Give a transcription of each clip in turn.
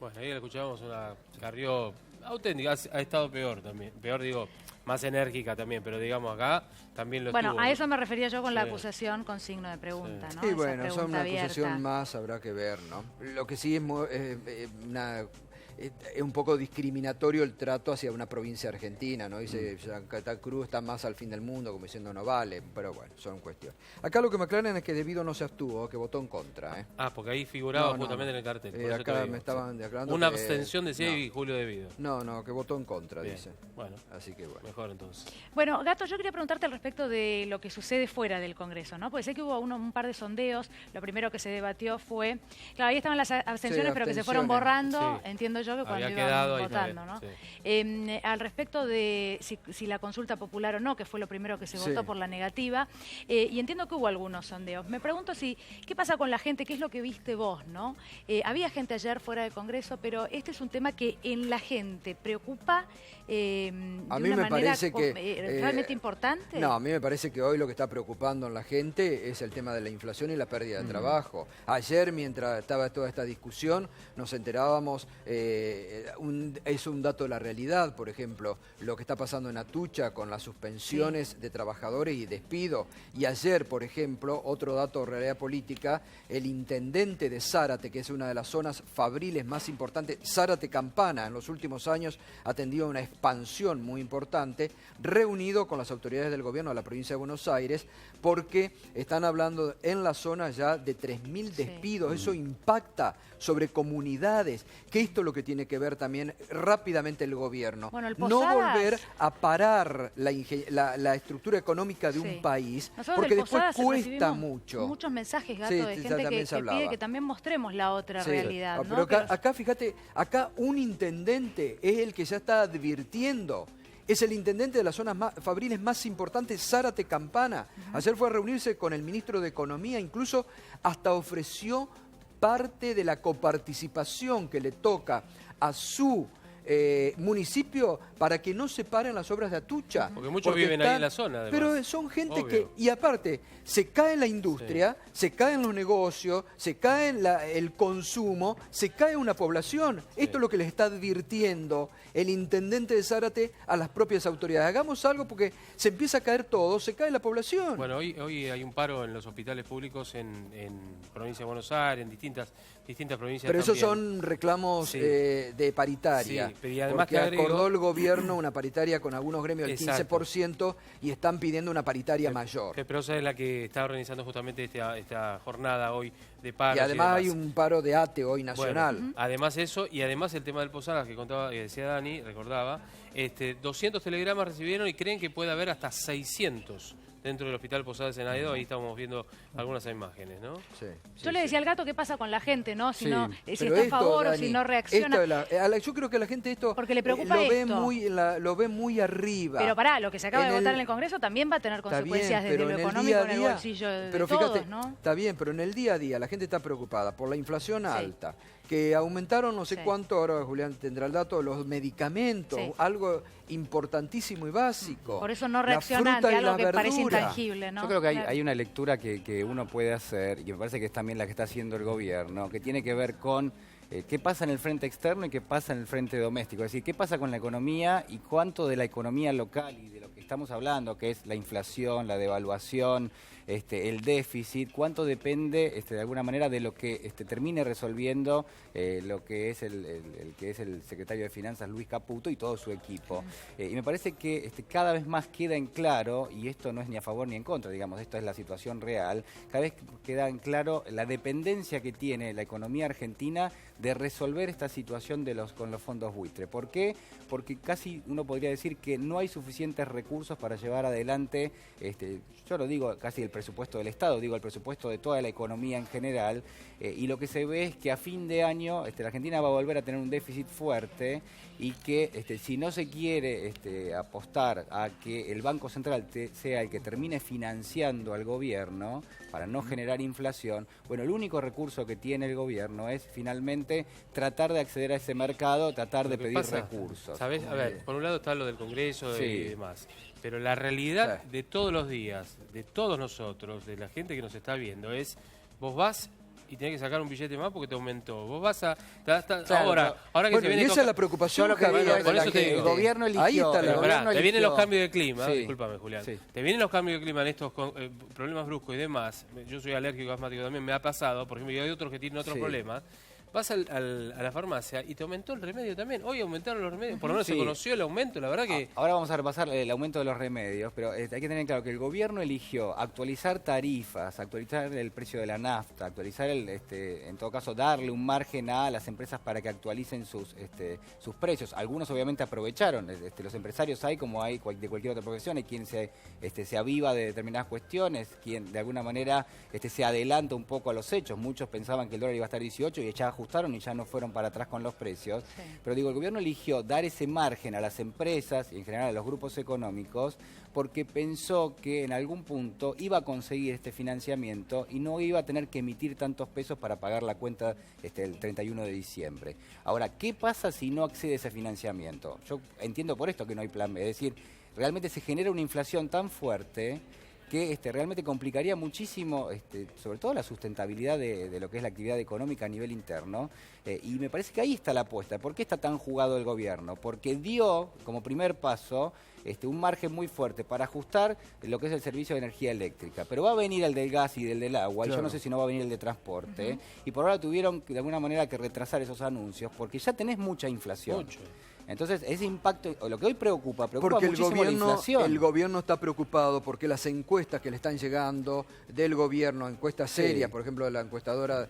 Bueno, ahí la escuchábamos una Carrió auténtica, ha estado peor también. Peor digo, más enérgica también, pero digamos acá también lo Bueno, estuvo. a eso me refería yo con la Sí. acusación con signo de pregunta, Sí. ¿no? Y Esa bueno, pregunta son una abierta. acusación más, habrá que ver, ¿no? Lo que sí es es un poco discriminatorio el trato hacia una provincia argentina, ¿no? Dice, Santa Cruz está más al fin del mundo, como diciendo no vale, pero bueno, son cuestiones. Acá lo que me aclaran es que Devido no se abstuvo, que votó en contra, ¿eh? Ah, porque ahí figuraba No, justamente en el cartel. Por eso te acá digo, me estaban declarando una que- abstención decía no. y Julio Devido. No, que votó en contra, Bien, dice. bueno, Así que bueno. mejor entonces. Bueno, Gato, yo quería preguntarte al respecto de lo que sucede fuera del Congreso, ¿no? Porque sé que hubo un par de sondeos. Lo primero que se debatió fue... Claro, ahí estaban las abstenciones, pero que se fueron abstenciones. borrando, Sí. entiendo yo, que cuando Había iban quedado ahí votando, también, ¿no? sí. Al respecto de si la consulta popular o no, que fue lo primero que se Sí. votó por la negativa, y entiendo que hubo algunos sondeos. Me pregunto qué pasa con la gente, qué es lo que viste vos, ¿no? Había gente ayer fuera del Congreso, pero este es un tema que en la gente preocupa de A mí una me manera parece que realmente importante. No, a mí me parece que hoy lo que está preocupando en la gente es el tema de la inflación y la pérdida de trabajo. Ayer, mientras estaba toda esta discusión, nos enterábamos, es un dato de la realidad, por ejemplo, lo que está pasando en Atucha con las suspensiones de trabajadores y despido. Y ayer, por ejemplo, otro dato de realidad política, el intendente de Zárate, que es una de las zonas fabriles más importantes, Zárate Campana, en los últimos años ha tenido una expansión muy importante, reunido con las autoridades del gobierno de la provincia de Buenos Aires, porque están hablando en la zona ya de 3.000 despidos. Eso impacta sobre comunidades, que esto es lo que tiene que ver también rápidamente el gobierno. Bueno, el No Posadas... volver a parar la estructura económica de un país, Nosotros porque del después Posadas cuesta recibimos mucho. muchos mensajes, Gato, Sí, de ya gente también se que pide hablaba. que también mostremos la otra Sí. realidad, ¿no? Pero acá, fíjate, acá un intendente es el que ya está advirtiendo. Es el intendente de las zonas fabriles más importantes, Zárate Campana. Ayer fue a reunirse con el ministro de Economía, incluso hasta ofreció parte de la coparticipación que le toca a su municipio para que no se paren las obras de Atucha. Porque muchos viven ahí en la zona, además. Pero son gente Obvio. que, y aparte, se cae la industria, se caen los negocios, se cae el consumo, se cae una población. Esto es lo que les está advirtiendo el intendente de Zárate a las propias autoridades. Hagamos algo porque se empieza a caer todo, se cae la población. Bueno, hoy hay un paro en los hospitales públicos en provincia de Buenos Aires, en distintas provincias. Pero esos también. son reclamos Sí. de paritaria. Sí, pero y además porque te agrego- acordó el gobierno una paritaria con algunos gremios del Exacto. 15% y están pidiendo una paritaria mayor. Pero esa es la que está organizando justamente esta jornada hoy de paro. Y además hay demás. un paro de ATE hoy nacional. Bueno, además eso, y además el tema del Posadas que contaba, que decía Dani, recordaba, 200 telegramas recibieron y creen que puede haber hasta 600 dentro del Hospital Posadas en Aedo. Ahí estamos viendo algunas imágenes, ¿no? Sí, Yo le decía al Gato qué pasa con la gente, ¿no? Si, Sí, no, si pero está a esto, favor o Dani, si no reacciona. yo creo que la gente esto Porque le preocupa lo ve esto. lo ve muy arriba. Pero pará, lo que se acaba En de votar el- en el Congreso también va a tener Está consecuencias bien, desde pero lo en el económico día a en el día- bolsillo de pero todos, fíjate, ¿no? Está bien, pero en el día a día la gente está preocupada por la inflación Sí. alta, que aumentaron no sé Sí. cuánto, ahora Julián tendrá el dato, los medicamentos, Sí. algo importantísimo y básico. Por eso no La reacciona fruta ante y algo la que parece verdura. intangible, ¿no? Yo creo que Claro. hay una lectura que uno puede hacer, y me parece que es también la que está haciendo el gobierno, que tiene que ver con qué pasa en el frente externo y qué pasa en el frente doméstico. Es decir, qué pasa con la economía y cuánto de la economía local y de lo que estamos hablando, que es la inflación, la devaluación, el déficit, cuánto depende de alguna manera de lo que termine resolviendo lo que es el secretario de Finanzas, Luis Caputo, y todo su equipo. Y me parece que cada vez más queda en claro, y esto no es ni a favor ni en contra, digamos, esto es la situación real, cada vez queda en claro la dependencia que tiene la economía argentina de resolver esta situación con los fondos buitre. ¿Por qué? Porque casi uno podría decir que no hay suficientes recursos para llevar adelante, yo lo digo casi el presupuesto del Estado, digo el presupuesto de toda la economía en general, y lo que se ve es que a fin de año la Argentina va a volver a tener un déficit fuerte y que si no se quiere apostar a que el Banco Central sea el que termine financiando al gobierno para no generar inflación, bueno, el único recurso que tiene el gobierno es finalmente tratar de acceder a ese mercado, tratar de pedir recursos. ¿Sabés? A ver, por un lado está lo del Congreso Sí. y demás, pero la realidad de todos los días, de todos nosotros, de la gente que nos está viendo, es vos vas y tenés que sacar un billete más porque te aumentó. Vos vas a... Claro, ahora que Bueno, se viene... y esa es la preocupación, Yo lo que Javier, digo de es por la eso te gente. digo, el gobierno eligió... Ahí está el la gobierno te vienen los eligió- cambios de clima, Sí. discúlpame Julián, Sí. te vienen los cambios de clima en estos problemas bruscos y demás. Yo soy alérgico, asmático también, me ha pasado, por ejemplo, y hay otros que tienen otros Sí. problemas. Vas a la farmacia y te aumentó el remedio también. Hoy aumentaron los remedios, por lo menos Sí. se conoció el aumento, la verdad que... Ahora vamos a repasar el aumento de los remedios, pero hay que tener claro que el gobierno eligió actualizar tarifas, actualizar el precio de la nafta, actualizar en todo caso darle un margen a las empresas para que actualicen sus precios. Algunos obviamente aprovecharon, los empresarios hay como hay de cualquier otra profesión, hay quien se aviva de determinadas cuestiones, quien de alguna manera se adelanta un poco a los hechos. Muchos pensaban que el dólar iba a estar 18 y ya ajustaron y ya no fueron para atrás con los precios. Sí. Pero digo, el gobierno eligió dar ese margen a las empresas y en general a los grupos económicos porque pensó que en algún punto iba a conseguir este financiamiento y no iba a tener que emitir tantos pesos para pagar la cuenta el 31 de diciembre. Ahora, ¿qué pasa si no accede a ese financiamiento? Yo entiendo por esto que no hay plan B, es decir, realmente se genera una inflación tan fuerte que realmente complicaría muchísimo, sobre todo la sustentabilidad de lo que es la actividad económica a nivel interno. Y me parece que ahí está la apuesta. ¿Por qué está tan jugado el gobierno? Porque dio como primer paso un margen muy fuerte para ajustar lo que es el servicio de energía eléctrica. Pero va a venir el del gas y del agua, y yo no sé si no va a venir el de transporte. Y por ahora tuvieron de alguna manera que retrasar esos anuncios, porque ya tenés mucha inflación. Mucho. Entonces, ese impacto, o lo que hoy preocupa Porque muchísimo la inflación. el gobierno está preocupado porque las encuestas que le están llegando del gobierno, encuestas serias, por ejemplo, la encuestadora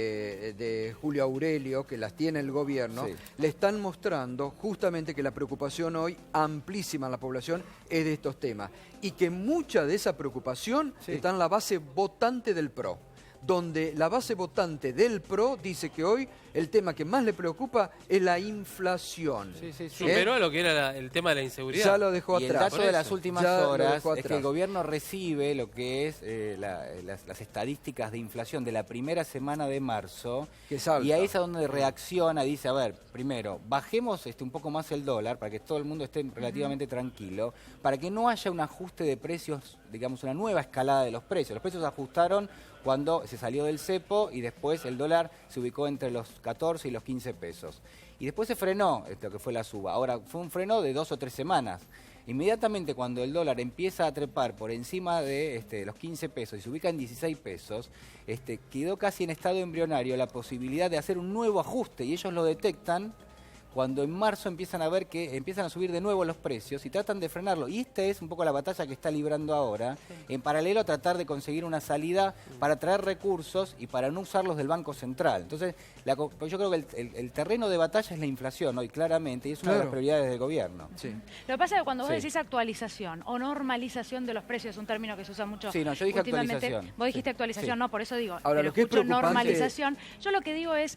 de Julio Aurelio, que las tiene el gobierno, Sí. le están mostrando justamente que la preocupación hoy amplísima en la población es de estos temas. Y que mucha de esa preocupación está en la base votante del PRO, donde la base votante del PRO dice que hoy el tema que más le preocupa es la inflación. Sí, sí, sí. Superó a lo que era el tema de la inseguridad. Ya lo dejó Y el atrás. dato Por de eso. las últimas Ya lo horas dejó es que atrás. el gobierno recibe lo que es las estadísticas de inflación de la primera semana de marzo, Que es alta. y ahí es a donde reacciona, dice, a ver, primero, bajemos un poco más el dólar para que todo el mundo esté relativamente tranquilo, para que no haya un ajuste de precios, digamos, una nueva escalada de los precios. Los precios se ajustaron cuando se salió del cepo y después el dólar se ubicó entre los 14 y los 15 pesos. Y después se frenó lo que fue la suba. Ahora, fue un freno de 2 o 3 semanas. Inmediatamente cuando el dólar empieza a trepar por encima de los 15 pesos y se ubica en 16 pesos, quedó casi en estado embrionario la posibilidad de hacer un nuevo ajuste, y ellos lo detectan cuando en marzo empiezan a ver que empiezan a subir de nuevo los precios y tratan de frenarlo. Y esta es un poco la batalla que está librando ahora, en paralelo a tratar de conseguir una salida para traer recursos y para no usarlos del Banco Central. Entonces, yo creo que el terreno de batalla es la inflación hoy, claramente, y es una de las prioridades del gobierno. Sí. Lo que pasa es que cuando vos Sí. decís actualización o normalización de los precios, es un término que se usa mucho Sí, no, yo dije últimamente. actualización. Vos dijiste Sí. actualización, Sí. no, por eso digo. Ahora, pero lo que es escucho preocupante- normalización. Yo lo que digo es,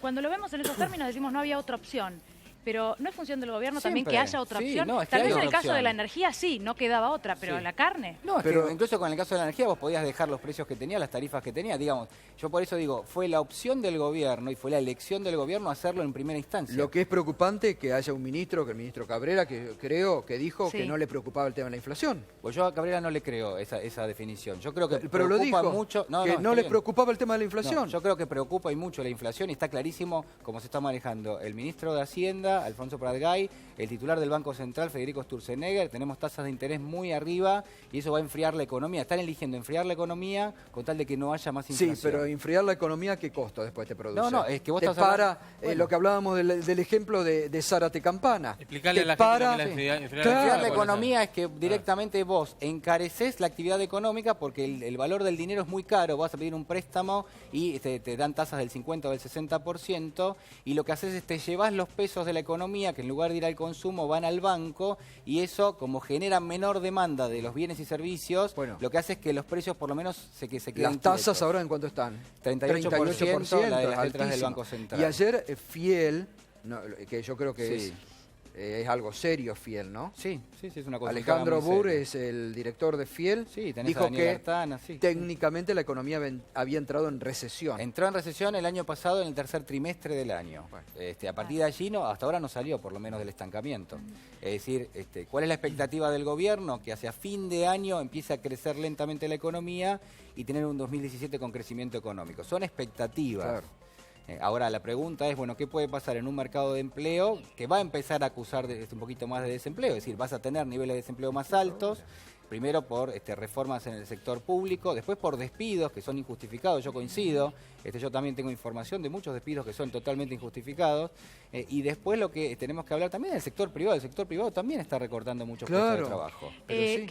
cuando lo vemos en esos términos decimos no había otra opción. Pero no es función del gobierno también que Siempre. haya otra Sí, opción. no, es que Tal hay vez en otra el caso de opción. la energía sí, no quedaba otra, pero Sí. la carne. No, Pero- pero incluso con el caso de la energía vos podías dejar los precios que tenía, las tarifas que tenía, digamos. Yo por eso digo, fue la opción del gobierno y fue la elección del gobierno hacerlo en primera instancia. Lo que es preocupante es que haya un ministro, que el ministro Cabrera, que creo que dijo Sí. que no le preocupaba el tema de la inflación. Pues yo a Cabrera no le creo esa definición. Yo creo que Pero lo preocupa dijo, mucho. que está no les bien. preocupaba el tema de la No, inflación. yo creo que preocupa y mucho la inflación y está clarísimo cómo se está manejando el ministro de Hacienda, Alfonso Pratgay, el titular del Banco Central, Federico Sturzenegger. Tenemos tasas de interés muy arriba y eso va a enfriar la economía. Están eligiendo enfriar la economía con tal de que no haya más inflación. Sí, pero enfriar la economía, ¿qué costo después te produce? No, es que vos te estás para, hablando- bueno. lo que hablábamos del ejemplo de Zárate Campana. Explicarle Te a la gente para- lo que es enfriar Claro. Enfriar la con economía es que directamente vos encareces la actividad económica porque el valor del dinero es muy caro. Vas a pedir un préstamo y te dan tasas del 50 o del 60%, y lo que haces es te llevas los pesos de la economía que en lugar de ir al consumo van al banco, y eso, como genera menor demanda de los bienes y servicios, Bueno. lo que hace es que los precios por lo menos se queden Las tasas quietos. ahora en cuánto están? 38%, la de las letras del altísimo. Banco Central. Y ayer Fiel, no, que yo creo que Sí. es algo serio Fiel, ¿no? Sí, es una cosa. Alejandro Burr es el director de Fiel. Sí, tenés a dijo Daniel que Artana, sí. técnicamente la economía había entrado en recesión. Entró en recesión el año pasado en el tercer trimestre del año. A partir de allí hasta ahora no salió, por lo menos del estancamiento. Es decir, ¿cuál es la expectativa del gobierno? Que hacia fin de año empiece a crecer lentamente la economía y tener un 2017 con crecimiento económico. Son expectativas. Claro. Ahora la pregunta es, bueno, ¿qué puede pasar en un mercado de empleo que va a empezar a acusar un poquito más de desempleo? Es decir, vas a tener niveles de desempleo más altos, primero por reformas en el sector público, después por despidos que son injustificados, yo coincido, yo también tengo información de muchos despidos que son totalmente injustificados, y después lo que tenemos que hablar también del sector privado. El sector privado también está recortando muchos puestos de trabajo. Pero sí.